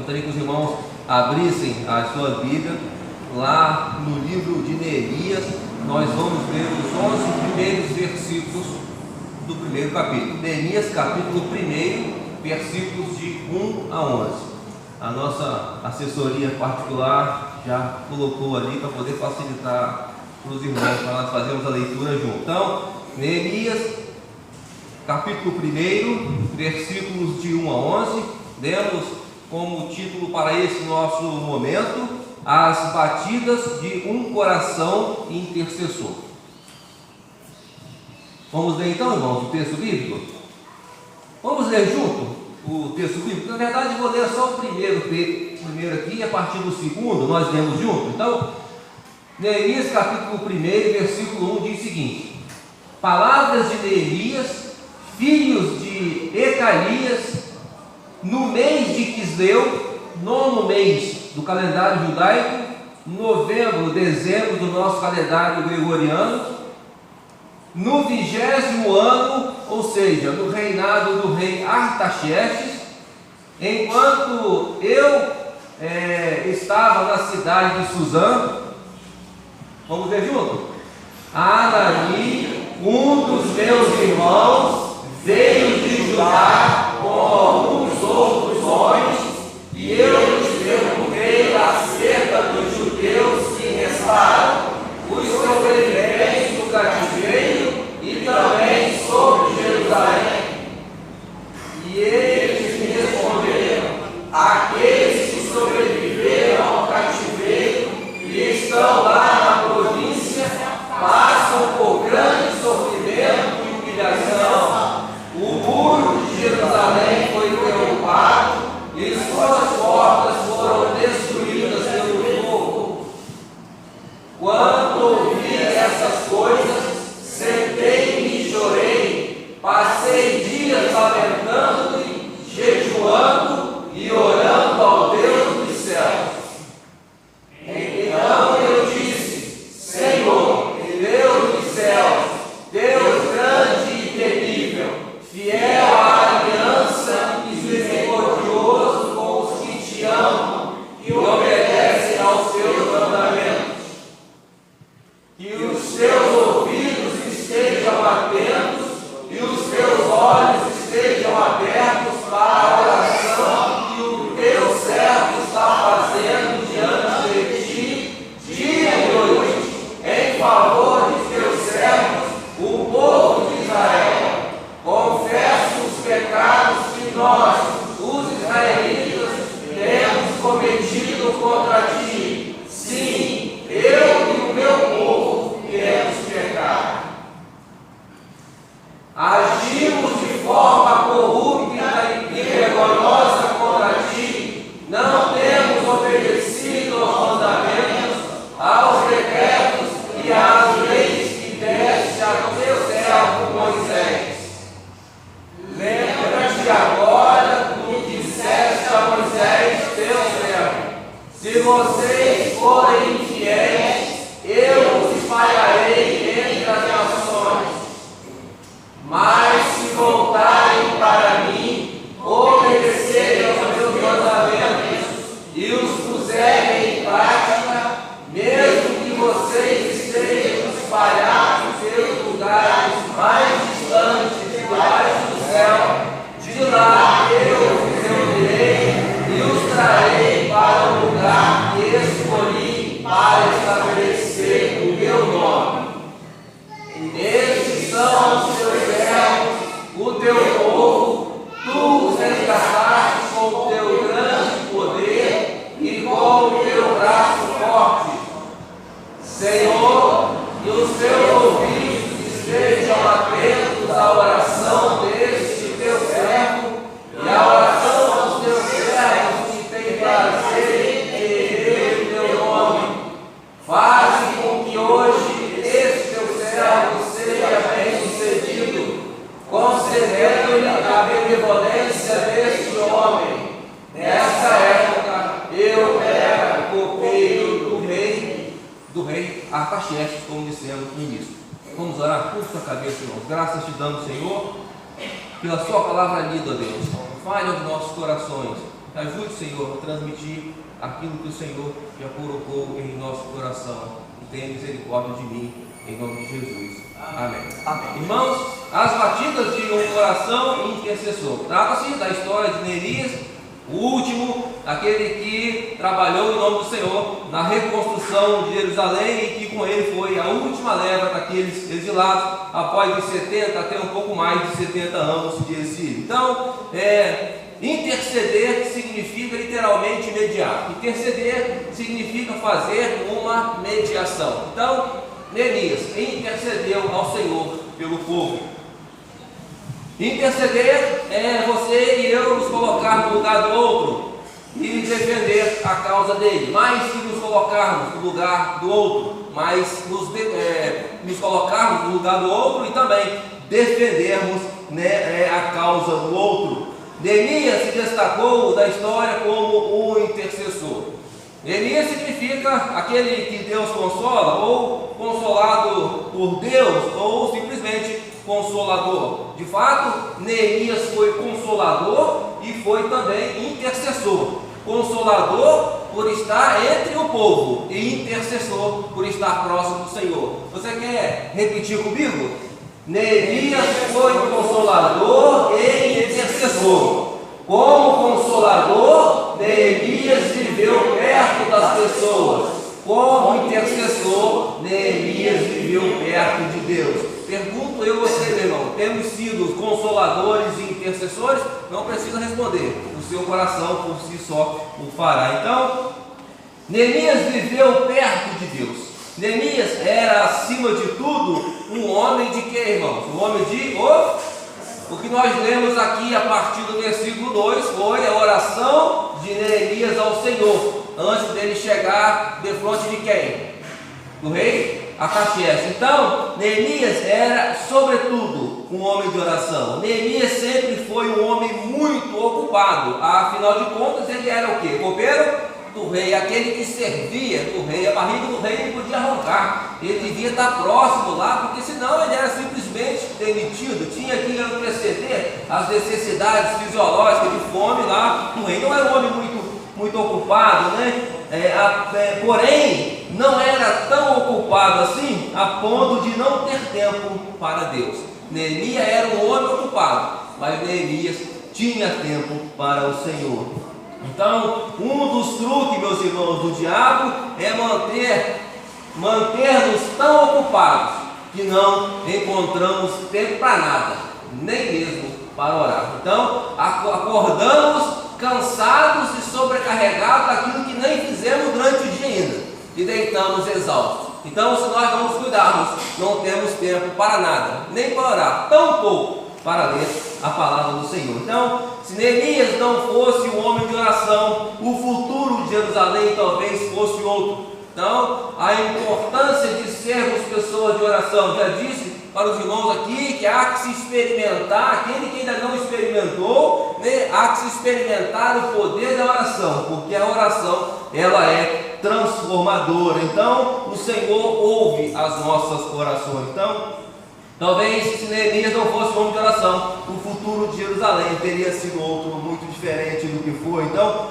Gostaria que os irmãos abrissem a sua Bíblia lá no livro de Neemias. Nós vamos ver os 11 primeiros versículos do primeiro capítulo. Neemias, capítulo 1, versículos de 1 a 11. A nossa assessoria particular já colocou ali para poder facilitar para os irmãos, para nós fazermos a leitura junto. Então, Neemias, capítulo 1, versículos de 1 a 11, demos como título para esse nosso momento: As batidas de um coração intercessor. Vamos ler então, irmãos, o texto bíblico? Vamos ler junto o texto bíblico? Na verdade, vou ler só o primeiro aqui, e a partir do segundo nós lemos junto. Então, Neemias capítulo 1, versículo 1 diz o seguinte: Palavras de Neemias, filhos de Ecalias, no mês de Quisleu, 9º mês do calendário judaico, novembro, dezembro do nosso calendário gregoriano, no 20º ano, ou seja, no reinado do rei Artaxerxes, enquanto eu estava na cidade de Suzã. Vamos ver junto? Anani, um dos meus irmãos, veio de Judá com alguns outros homens, e eu lhes perguntei acerca dos judeus que restaram, os sobreviventes do cativeiro, e também sobre Jerusalém. E eles me responderam: aqueles que sobreviveram ao cativeiro e estão lá na província passam por grande sofrimento e humilhação. O muro de Jerusalém foi derrubado e suas portas foram destruídas pelo fogo. Quando ouvi essas coisas, sentei-me e chorei. Passei dias lamentando-me, jejuando e orando ao Deus dos céus. Então eu disse: Senhor, Deus dos céus, Deus grande e temível, fiel à aliança e misericordioso com os que te amam e obedecem aos teus mandamentos. Que os teus ouvidos estejam atentos e os teus olhos estejam abertos para a oração que o teu servo está fazendo diante de ti, dia e noite, em favor de teus servos, o povo de Israel. Confesso os pecados que nós, os israelitas, temos cometido contra ti. Sim, eu e o meu povo temos pecado. Agimos de forma corrupta e vergonhosa contra ti. Não temos obedecido aos mandamentos, aos decretos e às leis que deste a teu servo Moisés. Lembra-te agora do que disseste a Moisés, teu servo: se vocês forem infiéis, eu os espalharei entre as nações. Mas se voltarem para mim, obedecerem aos meus mandamentos e os puserem em prática, mesmo que vocês estejam espalhados pelos lugares mais distantes debaixo do céu, de lá eu os reunirei e os trarei para o lugar que escolhi para estabelecer o meu nome. Estes são os teus servos, o teu povo. Tu os resgataste com o teu grande poder e com o teu braço forte. Senhor, que os teus ouvidos estejam atentos à oração deste teu servo e à oração dos teus servos que têm prazer em temer o teu nome. Faze com que hoje este teu servo seja bem-sucedido, concedendo-lhe a benevolência deste homem. Nessa época eu era copeiro do rei Artaxerxes, como dissemos no início. Vamos orar. Curva sua cabeça, irmãos. Graças te damos, Senhor, pela sua palavra lida, Deus. Fale aos nossos corações. Ajude, Senhor, a transmitir aquilo que o Senhor já colocou em nosso coração. E tenha misericórdia de mim, em nome de Jesus. Amém. Amém. Irmãos, as batidas de um coração intercessor. Trata-se da história de Neemias, o último, aquele que trabalhou em nome do Senhor na reconstrução de Jerusalém, e que com ele foi a última leva daqueles exilados, após de 70 até um pouco mais de 70 anos de exílio. Então, interceder significa literalmente mediar. Interceder significa fazer uma mediação. Então, Neemias intercedeu ao Senhor pelo povo. Interceder é você e eu nos colocar no lugar do outro e defender a causa dele. Mais que nos colocarmos no lugar do outro, mas nos colocarmos no lugar do outro e também defendermos, a causa do outro. Neemias se destacou da história como um intercessor. Neemias significa aquele que Deus consola, ou consolado por Deus, ou simplesmente consolador. De fato, Neemias foi consolador e foi também intercessor. Consolador por estar entre o povo e intercessor por estar próximo do Senhor. Você quer repetir comigo? Neemias foi consolador e intercessor. Como consolador, Neemias viveu perto das pessoas. Como intercessor, Neemias viveu perto de Deus. Pergunto eu a você, meu irmão, temos sido consoladores e intercessores? Não precisa responder, o seu coração por si só o fará. Então, Neemias viveu perto de Deus. Neemias era, acima de tudo, um homem de quê, irmãos? Um homem de o que nós lemos aqui a partir do versículo 2 foi a oração de Neemias ao Senhor, antes dele chegar de frente de quem? Do rei Artaxerxes. Então, Neemias era, sobretudo, um homem de oração. Neemias sempre foi um homem muito ocupado. Afinal de contas, ele era o quê? Copeiro do rei, aquele que servia do rei. A barriga do rei ele podia arrancar, ele devia estar próximo lá, porque senão ele era simplesmente demitido, tinha que anteceder as necessidades fisiológicas de fome lá no rei. Não era um homem muito ocupado, porém não era tão ocupado assim a ponto de não ter tempo para Deus. Neemias era um homem ocupado, mas Neemias tinha tempo para o Senhor. Então, um dos truques, meus irmãos, do diabo é manter-nos tão ocupados que não encontramos tempo para nada, nem mesmo para orar. Então, acordamos cansados e sobrecarregados daquilo que nem fizemos durante o dia ainda, e deitamos exaustos. Então, se nós não nos cuidarmos, não temos tempo para nada, nem para orar, tão pouco para ler a palavra do Senhor. Então, se Neemias não fosse um homem de oração, o futuro de Jerusalém talvez fosse outro. Então, a importância de sermos pessoas de oração, já disse para os irmãos aqui que há que se experimentar, aquele que ainda não experimentou, há que se experimentar o poder da oração, porque a oração ela é transformadora. Então, o Senhor ouve as nossas orações. Então, talvez se Neemias não fosse um homem de oração, o futuro de Jerusalém teria sido outro, muito diferente do que foi. Então,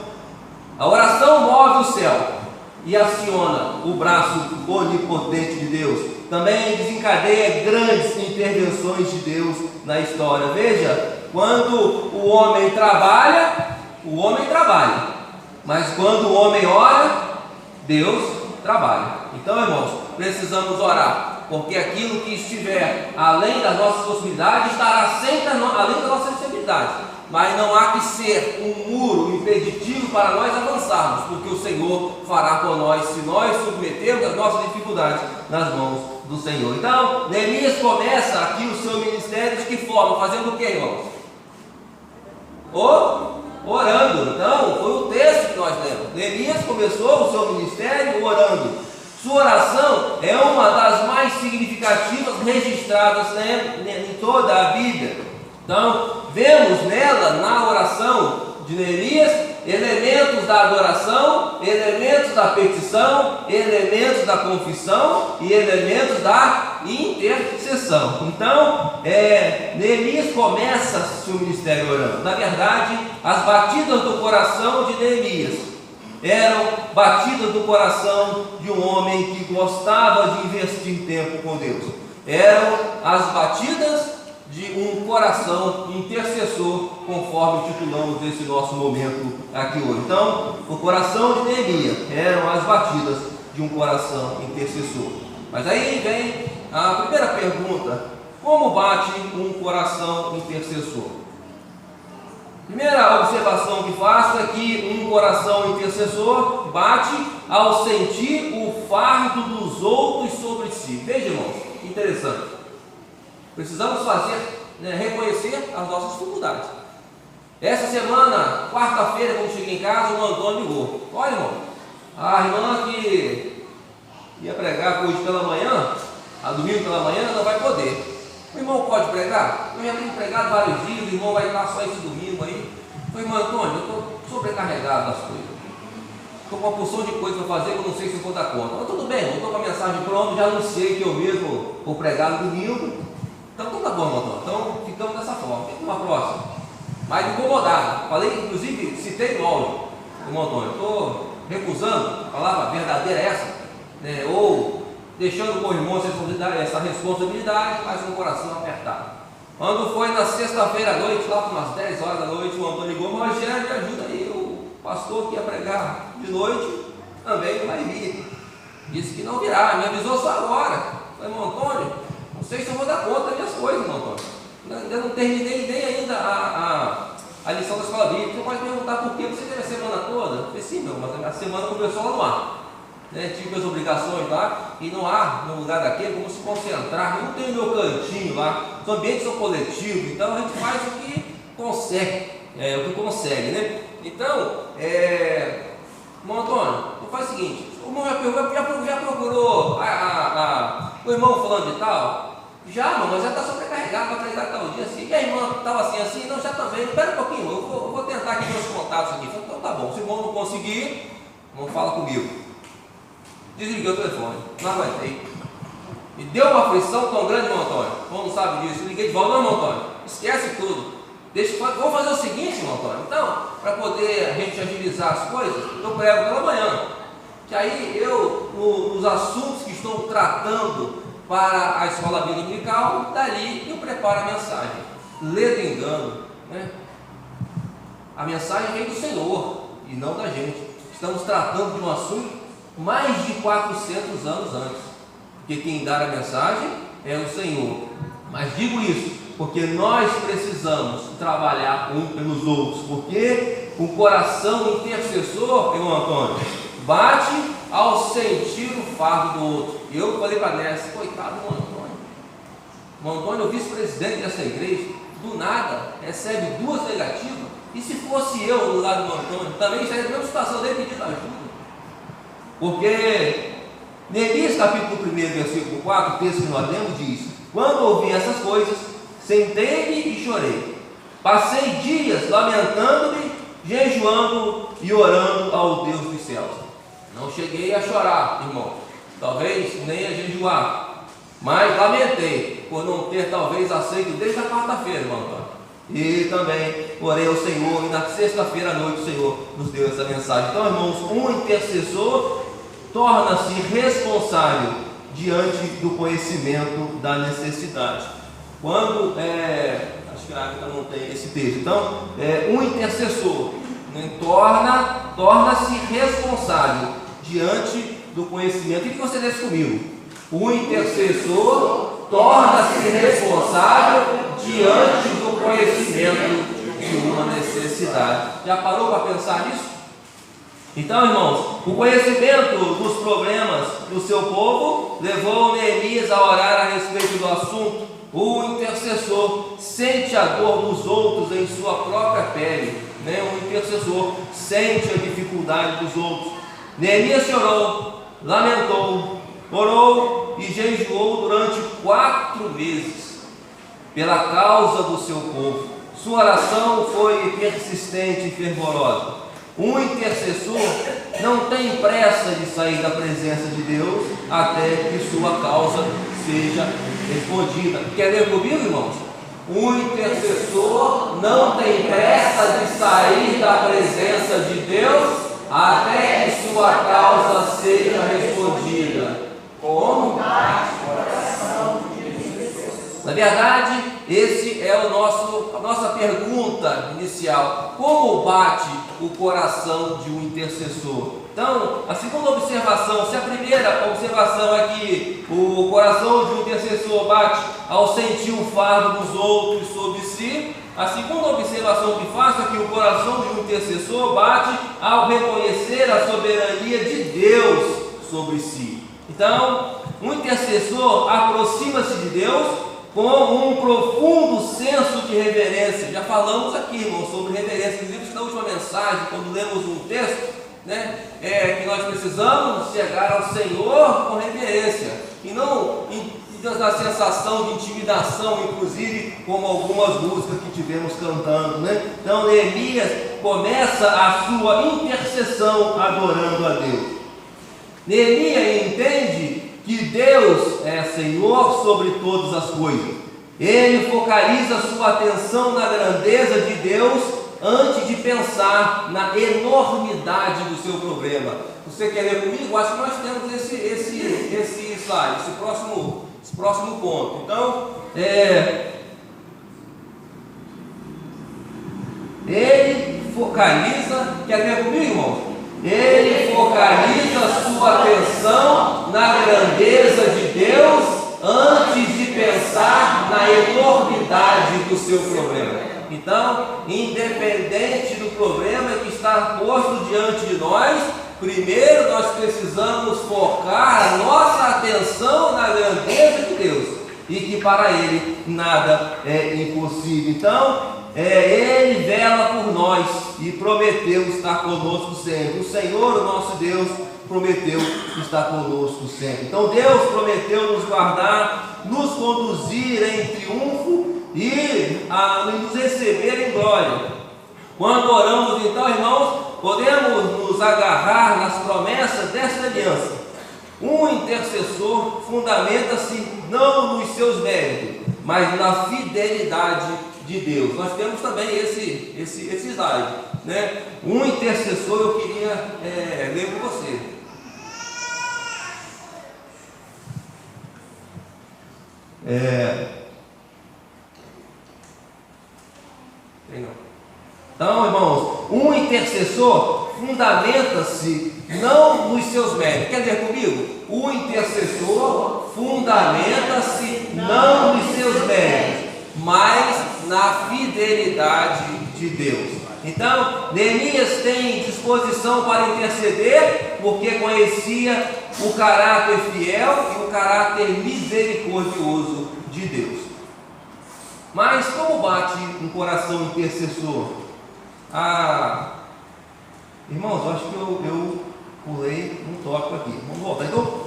a oração move o céu e aciona o braço onipotente de Deus. Também desencadeia grandes intervenções de Deus na história. Veja, quando o homem trabalha, mas quando o homem ora, Deus trabalha. Então, irmãos, precisamos orar, porque aquilo que estiver além das nossas possibilidades estará sempre além das nossas possibilidades. Mas não há que ser um muro impeditivo para nós avançarmos, porque o Senhor fará por nós, se nós submetermos as nossas dificuldades nas mãos do Senhor. Então, Neemias começa aqui o seu ministério de que forma? Fazendo o que, irmãos? Orando. Então, foi o texto que nós lemos. Neemias começou o seu ministério orando. Sua oração é uma das mais significativas registradas em toda a Bíblia. Então, vemos nela, na oração de Neemias, elementos da adoração, elementos da petição, elementos da confissão e elementos da intercessão. Então, Neemias começa seu ministério orando. Na verdade, as batidas do coração de Neemias eram batidas do coração de um homem que gostava de investir tempo com Deus. Eram as batidas de um coração intercessor, conforme titulamos esse nosso momento aqui hoje. Então, o coração de Neemias eram as batidas de um coração intercessor. Mas aí vem a primeira pergunta: como bate um coração intercessor? Primeira observação que faço é que um coração intercessor bate ao sentir o fardo dos outros sobre si. Veja, irmãos, interessante. Precisamos reconhecer as nossas dificuldades. Essa semana, quarta-feira, quando cheguei em casa, o Antônio ligou: olha, irmão, a irmã que ia pregar hoje pela manhã, a domingo pela manhã, não vai poder. O irmão pode pregar? Eu já tenho pregado vários dias, o irmão vai estar só esse domingo aí. Eu falei: irmão Antônio, eu estou sobrecarregado das coisas. Estou com uma porção de coisas para fazer que eu não sei se eu vou dar conta. Mas tudo bem, eu estou com a mensagem pronta, já anunciei que eu mesmo vou pregar no domingo. Então tá bom, irmão. Então ficamos dessa forma. Fica uma próxima. Mas incomodado. Falei, inclusive, citei no áudio, irmão Antônio, estou recusando, a palavra verdadeira é essa, ou deixando com o irmão essa responsabilidade, mas com o coração apertado. Quando foi na sexta-feira à noite, lá por umas 10 horas da noite, o Antônio ligou: Rogério, me ajuda aí, o pastor que ia pregar de noite também não vai vir. Disse que não virá, me avisou só agora. Eu falei: irmão Antônio, não sei se eu vou dar conta das minhas coisas, irmão Antônio. Ainda não terminei nem ainda a lição da escola bíblica. Você pode perguntar por que você teve a semana toda? Eu falei: sim, meu, mas a semana começou lá no ar. Tive minhas obrigações lá, e não há no lugar daquele como se concentrar. Eu não tenho meu cantinho lá, os ambientes são coletivos, então a gente faz o que consegue, né? Então, irmão Antônio, faz o seguinte: o irmão já procurou o irmão fulano de tal? Já, irmão, mas já está sobrecarregado para pregar tal dia assim. E a irmã estava assim, não, já também. Espera um pouquinho, eu vou tentar aqui meus contatos aqui. Então tá bom, se o irmão não conseguir, não fala comigo. Desliguei o telefone, não aguentei. E deu uma aflição tão grande, irmão Antônio. O irmão não sabe disso. Eu liguei de volta: não, irmão Antônio, esquece tudo. Vamos fazer o seguinte, irmão Antônio. Então, para poder a gente agilizar as coisas, eu prego pela manhã. Que aí nos assuntos que estou tratando para a escola bíblica dominical, dali eu preparo a mensagem. Ledo engano, né? A mensagem vem do Senhor e não da gente. Estamos tratando de um assunto mais de 400 anos antes, porque quem dá a mensagem é o Senhor. Mas digo isso porque nós precisamos trabalhar um pelos outros, porque o coração intercessor, irmão Antônio, bate ao sentir o fardo do outro. Eu falei para a Nessa: coitado do irmão Antônio. O irmão Antônio é o vice-presidente dessa igreja, do nada recebe 2 negativas, e se fosse eu no lugar do irmão Antônio, também estaria na mesma situação dele pedindo ajuda. Porque Neemias capítulo 1, versículo 4, o texto que nós lemos diz: quando ouvi essas coisas, sentei-me e chorei. Passei dias lamentando-me, jejuando e orando ao Deus dos céus. Não cheguei a chorar, irmão, talvez nem a jejuar, mas lamentei por não ter talvez aceito desde a quarta-feira, irmão Antônio. E também orei ao Senhor, e na sexta-feira à noite o Senhor nos deu essa mensagem. Então, irmãos, um intercessor torna-se responsável diante do conhecimento da necessidade. Quando, acho que a Ágata não tem esse texto, então, um intercessor torna-se responsável diante do conhecimento. O que você lê comigo? O intercessor torna-se responsável diante do conhecimento de uma necessidade. Já parou para pensar nisso? Então, irmãos, o conhecimento dos problemas do seu povo levou Neemias a orar a respeito do assunto. O intercessor sente a dor dos outros em sua própria pele, né? O intercessor sente a dificuldade dos outros. Neemias chorou, lamentou, orou e jejuou durante 4 meses pela causa do seu povo. Sua oração foi persistente e fervorosa. Um intercessor não tem pressa de sair da presença de Deus até que sua causa seja respondida. Quer ler comigo, irmãos? Um intercessor não tem pressa de sair da presença de Deus até que sua causa seja respondida. Como? Na verdade, esse é a nossa pergunta inicial. Como bate o coração de um intercessor? Então, a segunda observação, se a primeira observação é que o coração de um intercessor bate ao sentir o fardo dos outros sobre si, a segunda observação que faço é que o coração de um intercessor bate ao reconhecer a soberania de Deus sobre si. Então, um intercessor aproxima-se de Deus com um profundo senso de reverência. Já falamos aqui, irmãos, sobre reverência. Inclusive, na última mensagem, quando lemos um texto, que nós precisamos chegar ao Senhor com reverência, e não na sensação de intimidação, inclusive como algumas músicas que tivemos cantando, Então, Neemias começa a sua intercessão adorando a Deus. Neemias entende que Deus é Senhor sobre todas as coisas. Ele focaliza sua atenção na grandeza de Deus antes de pensar na enormidade do seu problema. Você quer ler comigo? Acho que nós temos esse slide, esse próximo ponto. Então, ele focaliza, quer ler comigo, irmão? Ele focaliza sua atenção na grandeza de Deus antes de pensar na enormidade do seu problema. Então, independente do problema que está posto diante de nós, primeiro nós precisamos focar a nossa atenção na grandeza de Deus e que para Ele nada é impossível. Então, Ele vela por nós e prometeu estar conosco sempre. O Senhor, o nosso Deus, prometeu estar conosco sempre. Então Deus prometeu nos guardar, nos conduzir em triunfo e nos receber em glória. Quando oramos, então, irmãos, podemos nos agarrar nas promessas desta aliança. Um intercessor fundamenta-se não nos seus méritos, mas na fidelidade de Deus. Nós temos também esse slide, Um intercessor, eu queria ler com você. Então, irmãos, um intercessor fundamenta-se não nos seus méritos. Quer dizer comigo? O intercessor fundamenta-se não nos seus méritos, mas na fidelidade de Deus. Então, Neemias tem disposição para interceder, porque conhecia o caráter fiel e o caráter misericordioso de Deus. Mas como bate um coração intercessor? Irmãos, eu acho que eu pulei um tópico aqui. Vamos voltar. Então,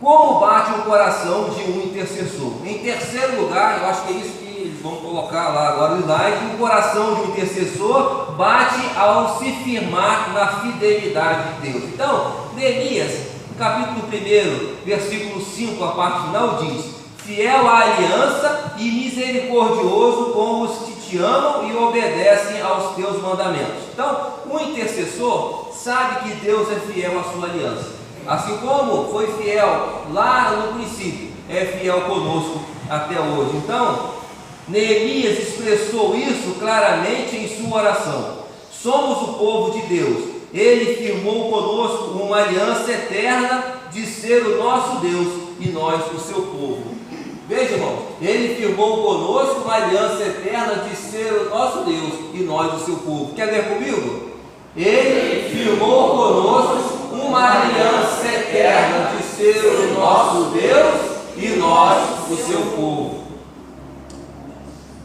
como bate o coração de um intercessor? Em terceiro lugar, eu acho que é isso que eles vão colocar lá agora no slide. O coração de um intercessor bate ao se firmar na fidelidade de Deus. Então, Neemias, no capítulo 1, versículo 5, a parte final diz: fiel à aliança e misericordioso com os que te amam e obedecem aos teus mandamentos. Então, o intercessor sabe que Deus é fiel à sua aliança. Assim como foi fiel lá no princípio, é fiel conosco até hoje. Então, Neemias expressou isso claramente em sua oração. Somos o povo de Deus. Ele firmou conosco uma aliança eterna de ser o nosso Deus e nós o seu povo. Veja, irmão, Ele firmou conosco uma aliança eterna de ser o nosso Deus e nós o seu povo. Quer ler comigo? Ele firmou conosco uma aliança eterna de ser o nosso Deus e nós o seu povo.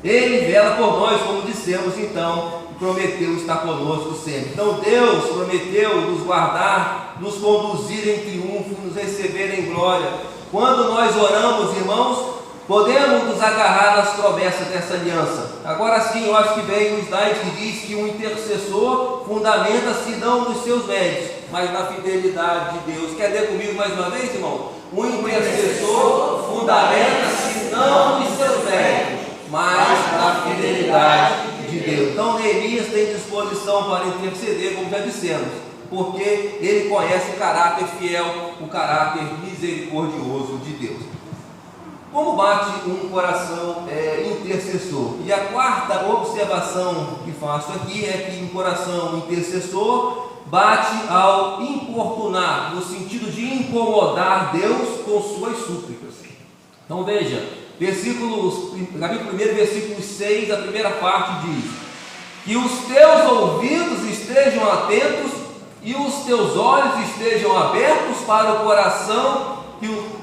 Ele vela por nós, como dissemos então, e prometeu estar conosco sempre. Então Deus prometeu nos guardar, nos conduzir em triunfo, nos receber em glória. Quando nós oramos, irmãos, podemos nos agarrar nas promessas dessa aliança. Agora sim, eu acho que vem o slide que diz que o intercessor fundamenta-se não nos seus méritos, mas na fidelidade de Deus. Quer ler comigo mais uma vez, irmão? O intercessor fundamenta-se não nos seus méritos, mas na fidelidade de Deus. Então Neemias tem disposição para interceder, como já dissemos, porque ele conhece o caráter fiel, o caráter misericordioso de Deus. Como bate um coração intercessor? E a quarta observação que faço aqui é que um coração intercessor bate ao importunar, no sentido de incomodar Deus com suas súplicas. Então veja, capítulo 1, versículo 6, a primeira parte diz: que os teus ouvidos estejam atentos e os teus olhos estejam abertos para o coração,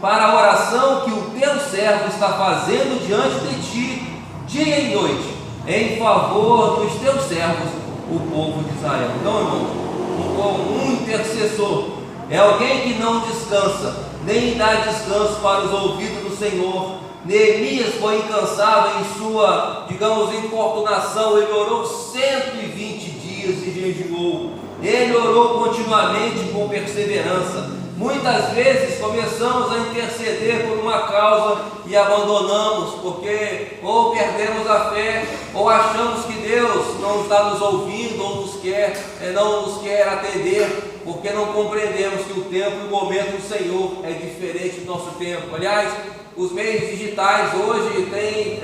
para a oração que o teu servo está fazendo diante de ti, dia e noite, em favor dos teus servos, o povo de Israel. Então, irmão, um intercessor é alguém que não descansa, nem dá descanso para os ouvidos do Senhor. Neemias foi incansável em sua, importunação. Ele orou 120 dias e jejuou. Ele orou continuamente com perseverança. Muitas vezes começamos a interceder por uma causa e abandonamos, porque ou perdemos a fé, ou achamos que Deus não está nos ouvindo, ou não nos quer atender, porque não compreendemos que o tempo e o momento do Senhor é diferente do nosso tempo. Aliás, os meios digitais hoje têm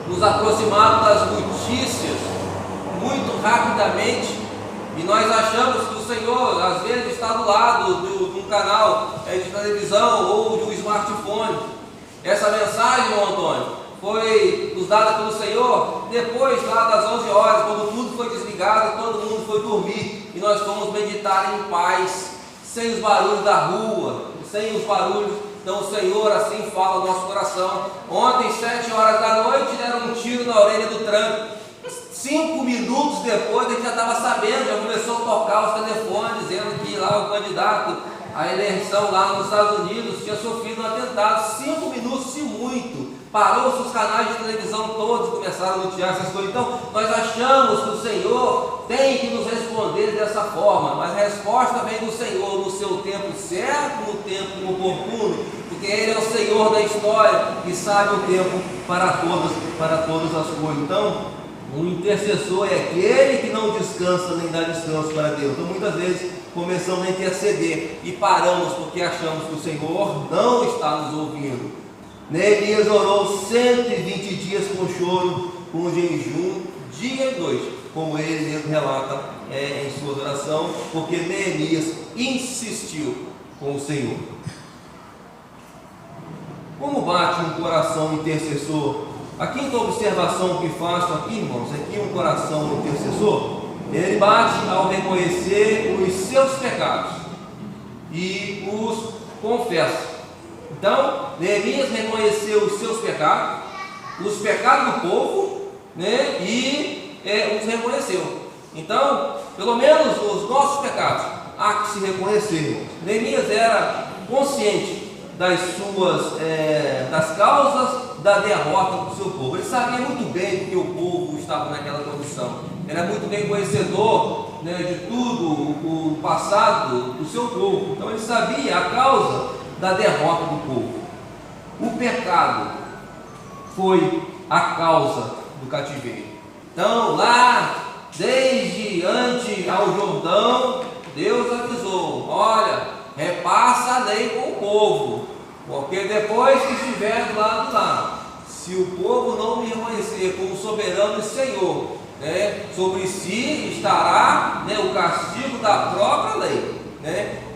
nos aproximado das notícias muito rapidamente, e nós achamos que o Senhor às vezes está do lado de um canal de televisão ou de um smartphone. Essa mensagem, irmão Antônio, foi nos dada pelo Senhor depois lá das 11 horas, quando tudo foi desligado e todo mundo foi dormir, e nós fomos meditar em paz, sem os barulhos da rua, sem os barulhos. Então o Senhor assim fala ao nosso coração. Ontem, 7 horas da noite, deram um tiro na orelha do Trump. 5 minutos depois, a gente já estava sabendo, já começou a tocar os telefones, dizendo que lá o candidato à eleição lá nos Estados Unidos tinha sofrido um atentado. 5 minutos, se muito. Parou-se os canais de televisão todos, começaram a noticiar essas coisas. Então, nós achamos que o Senhor tem que nos responder dessa forma, mas a resposta vem do Senhor no seu tempo certo, no tempo oportuno, porque Ele é o Senhor da história e sabe o tempo para todas as coisas. Então, um intercessor é aquele que não descansa nem dá descanso para Deus. Então muitas vezes começamos a interceder e paramos porque achamos que o Senhor não está nos ouvindo. Neemias orou 120 dias com choro, com jejum, dia e noite, como ele mesmo relata em sua oração, porque Neemias insistiu com o Senhor. Como bate um coração intercessor? A quinta observação que faço aqui, irmãos, é que um coração intercessor, ele bate ao reconhecer os seus pecados e os confessa. Então, Neemias reconheceu os seus pecados, os pecados do povo, e os reconheceu. Então, pelo menos os nossos pecados há que se reconhecer. Neemias era consciente das causas da derrota do seu povo. Ele sabia muito bem porque o povo estava naquela condição. Ele era muito bem conhecedor de tudo o passado do seu povo. Então ele sabia a causa da derrota do povo. O pecado foi a causa do cativeiro. Então lá, desde ante ao Jordão, Deus avisou: olha, repassa a lei com o povo, porque depois que estiver do lado de lá, se o povo não me reconhecer como soberano e Senhor, sobre si estará o castigo da própria lei,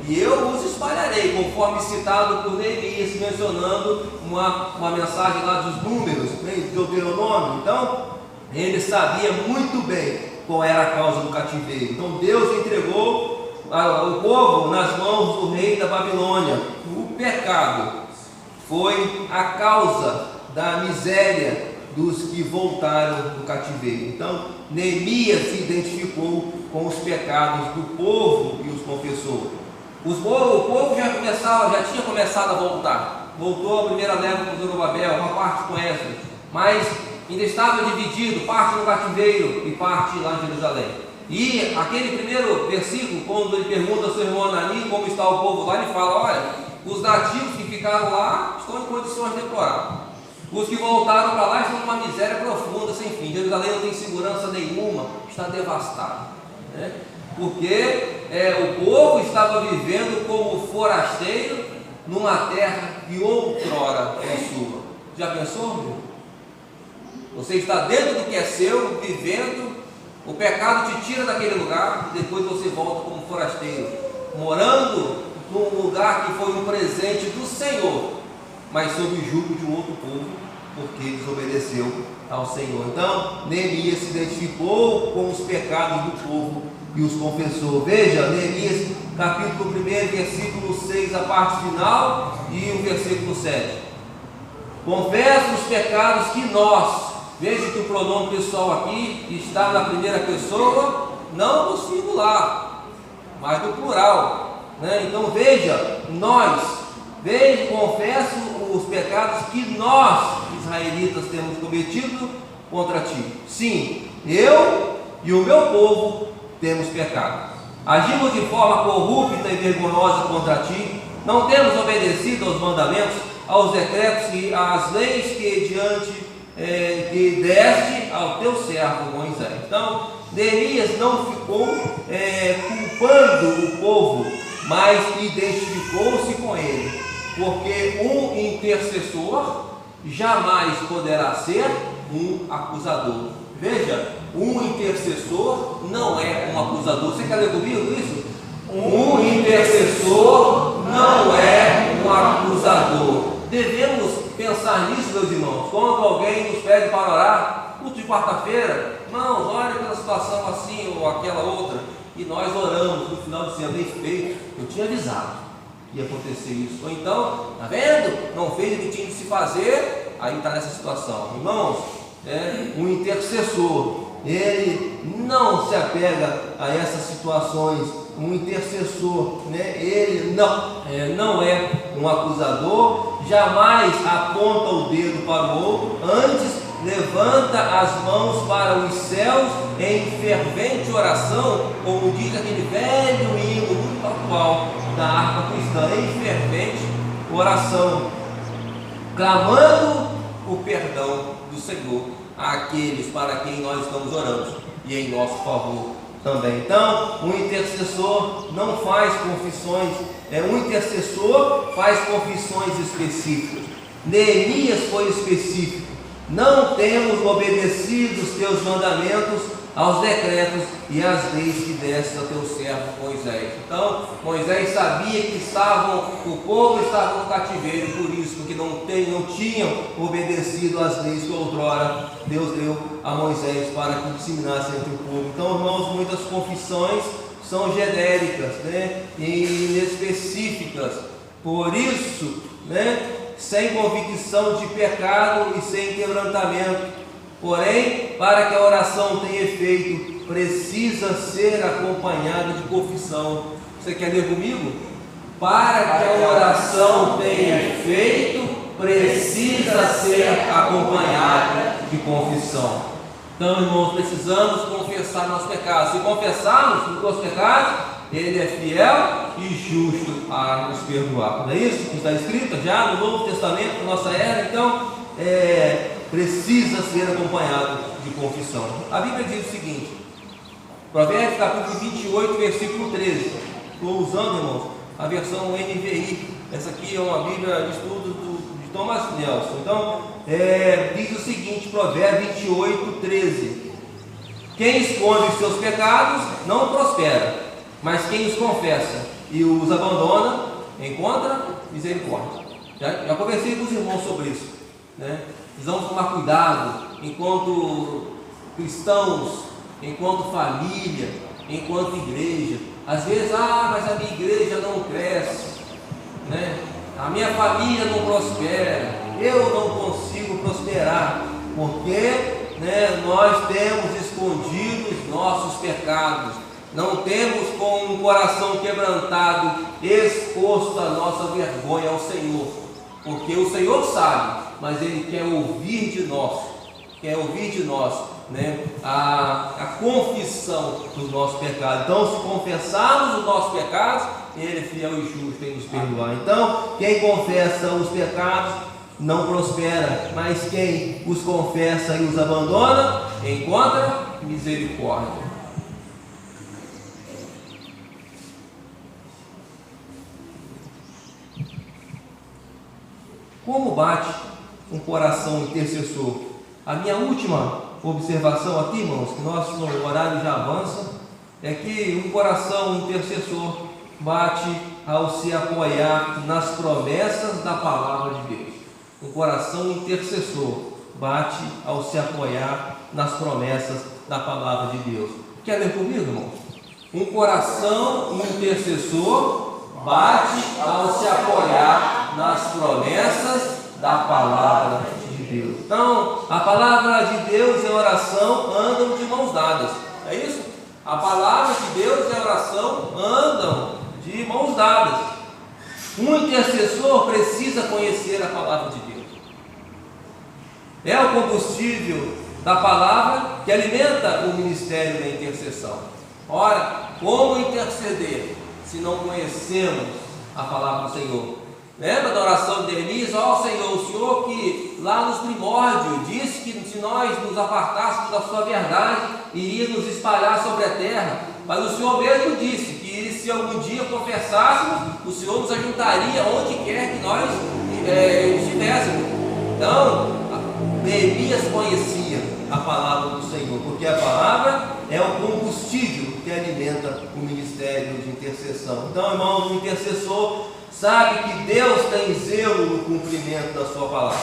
e eu os espalharei, conforme citado por Neemias, mencionando uma mensagem lá dos Números, de Deuteronômio. Então ele sabia muito bem qual era a causa do cativeiro. Então Deus entregou o povo nas mãos do rei da Babilônia. O pecado foi a causa da miséria dos que voltaram do cativeiro. Então Neemias se identificou com os pecados do povo e os confessou. O povo já tinha começado a voltar, voltou a primeira leva com Zorobabel, uma parte com Esdras, mas ainda estava dividido, parte no cativeiro e parte lá em Jerusalém. E aquele primeiro versículo, quando ele pergunta ao seu irmão Anani como está o povo lá, ele fala: olha, os nativos que ficaram lá estão em condições deploráveis. Os que voltaram para lá estão numa miséria profunda, sem fim. Jerusalém não tem segurança nenhuma, está devastado, né? Porque o povo estava vivendo como forasteiro numa terra que outrora é sua. Já pensou, meu? Você está dentro do que é seu, vivendo, o pecado te tira daquele lugar, e depois você volta como forasteiro, morando num lugar que foi um presente do Senhor, mas sob o jugo de um outro povo, porque desobedeceu ao Senhor. Então, Neemias se identificou com os pecados do povo e os confessou. Veja, Neemias, capítulo 1, versículo 6, a parte final, e o versículo 7. Confesso os pecados que nós, veja que o pronome pessoal aqui está na primeira pessoa, não do singular, mas do plural, né? Então veja, nós, veja, confesso os pecados que nós, israelitas, temos cometido contra ti. Sim, eu e o meu povo temos pecado. Agimos de forma corrupta e vergonhosa contra ti, não temos obedecido aos mandamentos, aos decretos e às leis que deste ao teu servo Moisés. Então, Neemias não ficou culpando o povo, mas identificou-se com ele, porque um intercessor jamais poderá ser um acusador. Veja, um intercessor não é um acusador. Você quer ler comigo isso? Um intercessor não é um acusador. Devemos pensar nisso, meus irmãos. Quando alguém nos pede para orar, culto de quarta-feira, irmãos, olha pela situação assim ou aquela outra, e nós oramos no final do ano, bem feito, eu tinha avisado que ia acontecer isso. Ou então, tá vendo? Não fez o que tinha de se fazer, aí está nessa situação. Irmãos, um intercessor, ele não se apega a essas situações. Um intercessor, ele não é um acusador, jamais aponta o dedo para o outro, antes levanta as mãos para os céus em fervente oração, como diz aquele velho hino muito atual da harpa cristã, em fervente oração, clamando o perdão do Senhor àqueles para quem nós estamos orando e em nosso favor também. Então, um intercessor não faz confissões, um intercessor faz confissões específicas. Neemias foi específico: não temos obedecido os teus mandamentos, aos decretos e às leis que deste ao teu servo Moisés. Então, Moisés sabia que o povo estava no cativeiro, por isso, porque não tinham obedecido às leis que outrora Deus deu a Moisés para que disseminasse entre o povo. Então, irmãos, muitas confissões são genéricas, e inespecíficas. Por isso, sem convicção de pecado e sem quebrantamento. Porém, para que a oração tenha efeito, precisa ser acompanhada de confissão. Você quer ler comigo? Para que a oração tenha efeito, precisa ser acompanhada de confissão. Então, irmãos, precisamos confessar nossos pecados. Se confessarmos os nossos pecados, Ele é fiel e justo a nos perdoar. Não é isso que está escrito já no Novo Testamento, na nossa era? Então, precisa ser acompanhado de confissão. A Bíblia diz o seguinte, Provérbios capítulo 28, versículo 13. Estou usando, irmãos, a versão NVI. Essa aqui é uma Bíblia de estudo de Thomas Nelson. Então, diz o seguinte, Provérbios 28, 13. Quem esconde os seus pecados não prospera, mas quem os confessa e os abandona encontra misericórdia. Já conversei com os irmãos sobre isso, Precisamos tomar cuidado enquanto cristãos, enquanto família, enquanto igreja. Às vezes, mas a minha igreja não cresce, a minha família não prospera, eu não consigo prosperar, porque nós temos escondido os nossos pecados, não temos com um coração quebrantado exposto a nossa vergonha ao Senhor. porque o Senhor sabe, mas Ele quer ouvir de nós, né, a confissão dos nossos pecados. Então, se confessarmos os nossos pecados, Ele é fiel e justo em nos perdoar. Então, quem confessa os pecados não prospera, mas quem os confessa e os abandona, encontra misericórdia. Como bate um coração intercessor? A minha última observação aqui, irmãos, que nosso horário já avança, é que um coração intercessor bate ao se apoiar nas promessas da palavra de Deus. Um coração intercessor bate ao se apoiar nas promessas da palavra de Deus. Quer ler comigo, irmão? Um coração intercessor bate ao se apoiar nas promessas da palavra de Deus. Então, a palavra de Deus e a oração andam de mãos dadas. É isso? A palavra de Deus e a oração andam de mãos dadas. Um intercessor precisa conhecer a palavra de Deus. É o combustível da palavra que alimenta o ministério da intercessão. Ora, como interceder se não conhecemos a palavra do Senhor? Lembra da oração de Neemias? Ó Senhor, o Senhor que lá nos primórdios disse que se nós nos apartássemos da sua verdade, iria nos espalhar sobre a terra. Mas o Senhor mesmo disse que se algum dia confessássemos, o Senhor nos ajuntaria onde quer que nós estivéssemos. Então, Neemias conhecia a palavra do Senhor, porque a palavra é o combustível que alimenta o ministério de intercessão. Então, irmãos, o intercessor sabe que Deus tem zelo no cumprimento da sua palavra.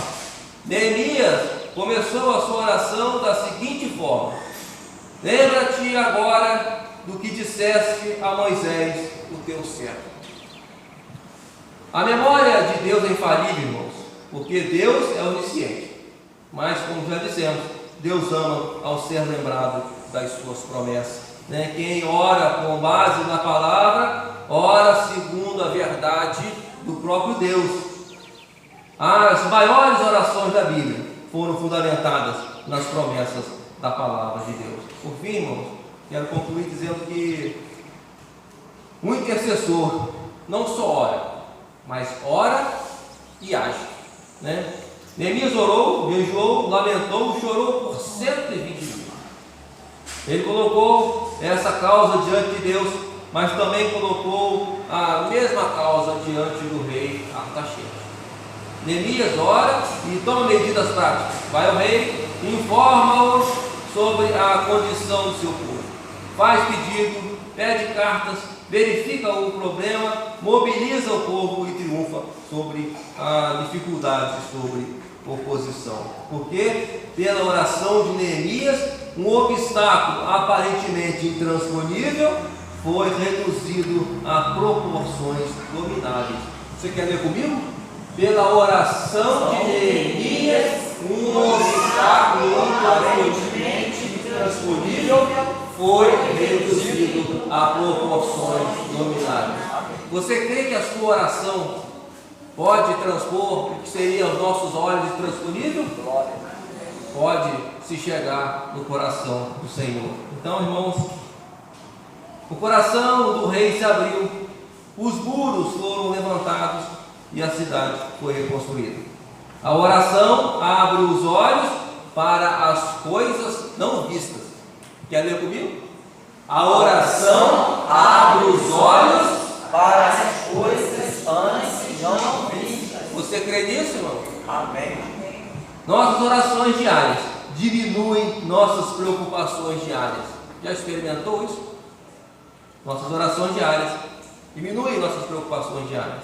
Neemias começou a sua oração da seguinte forma: lembra-te agora do que disseste a Moisés, o teu servo. A memória de Deus é infalível, irmãos, porque Deus é onisciente. Mas, como já dissemos, Deus ama ao ser lembrado das suas promessas. Quem ora com base na palavra, ora segundo a verdade do próprio Deus. As maiores orações da Bíblia foram fundamentadas nas promessas da palavra de Deus. Por fim, irmãos, quero concluir dizendo que o intercessor não só ora, mas ora e age. Neemias orou, jejuou, lamentou, chorou por 120 dias. Ele colocou essa causa diante de Deus, mas também colocou a mesma causa diante do rei Artaxerxes. Neemias ora e toma medidas práticas. Vai ao rei e informa-o sobre a condição do seu povo. Faz pedido, pede cartas, verifica o problema, mobiliza o povo e triunfa sobre a dificuldade, sobre oposição. Porque pela oração de Neemias, um obstáculo aparentemente intransponível foi reduzido a proporções domináveis. Você quer ler comigo? Pela oração de Neemias, um obstáculo aparentemente intransponível foi reduzido a proporções domináveis. Você crê que a sua oração pode transpor o que seria aos nossos olhos intransponível? Pode se chegar no coração do Senhor. Então, irmãos, o coração do rei se abriu, os muros foram levantados e a cidade foi reconstruída. A oração abre os olhos para as coisas não vistas. Quer ler comigo? A oração abre os olhos para as coisas antes não vistas. Você crê nisso, irmão? Amém. Nossas orações diárias diminuem nossas preocupações diárias. Já experimentou isso? Nossas orações diárias diminuem nossas preocupações diárias.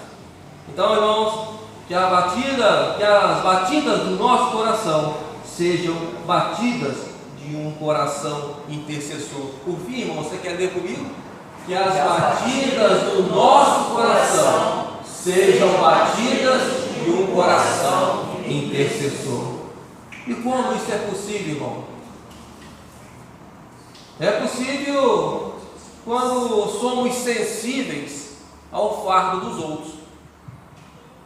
Então, irmãos, que as batidas do nosso coração sejam batidas de um coração intercessor. Por fim, irmão, você quer ler comigo? Que as batidas do nosso coração sejam batidas de um coração intercessor. E como isso é possível, irmão? É possível quando somos sensíveis ao fardo dos outros.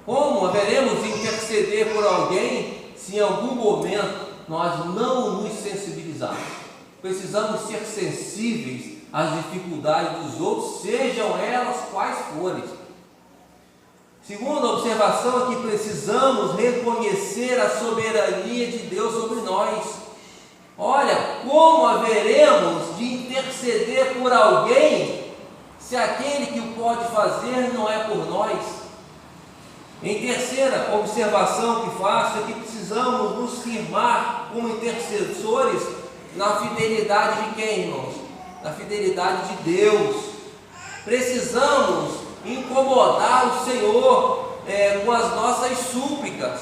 Como haveremos de interceder por alguém se em algum momento nós não nos sensibilizarmos? Precisamos ser sensíveis às dificuldades dos outros, sejam elas quais forem. Segunda observação é que precisamos reconhecer a soberania de Deus sobre nós. Olha, como haveremos de interceder por alguém se aquele que o pode fazer não é por nós? Em terceira observação que faço é que precisamos nos firmar como intercessores na fidelidade de quem, irmãos? Na fidelidade de Deus. Precisamos incomodar o Senhor com as nossas súplicas,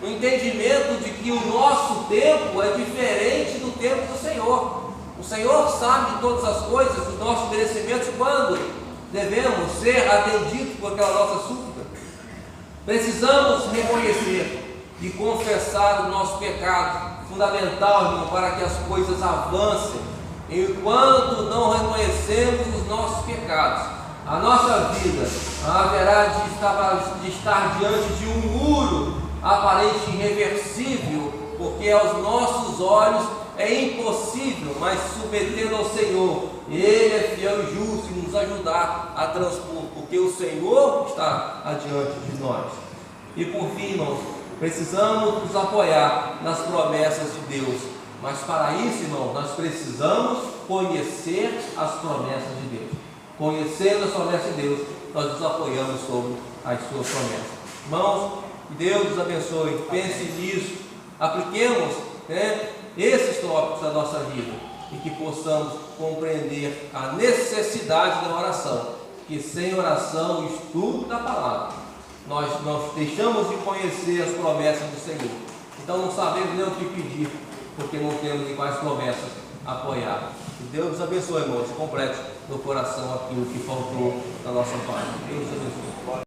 no entendimento de que o nosso tempo é diferente do tempo do Senhor. O Senhor sabe de todas as coisas, dos nossos merecimentos, quando devemos ser atendidos por aquela nossa súplica. Precisamos reconhecer e confessar o nosso pecado, fundamental, irmão, para que as coisas avancem. Enquanto não reconhecemos os nossos pecados, a nossa vida haverá de estar diante de um muro aparente irreversível, porque aos nossos olhos é impossível, mas submetendo ao Senhor, Ele é fiel e justo em nos ajudar a transpor, porque o Senhor está adiante de nós. E por fim, irmãos, precisamos nos apoiar nas promessas de Deus, mas para isso, irmãos, nós precisamos conhecer as promessas de Deus. Conhecendo as promessas de Deus, nós nos apoiamos sobre as suas promessas. Irmãos, que Deus nos abençoe, pense nisso, apliquemos esses tópicos da nossa vida e que possamos compreender a necessidade da oração, que sem oração, o estudo da palavra, nós deixamos de conhecer as promessas do Senhor. Então não sabemos nem o que pedir, porque não temos em quais promessas apoiar. Que Deus nos abençoe, irmãos, e complete no coração aquilo que faltou na nossa parte. Deus nos abençoe.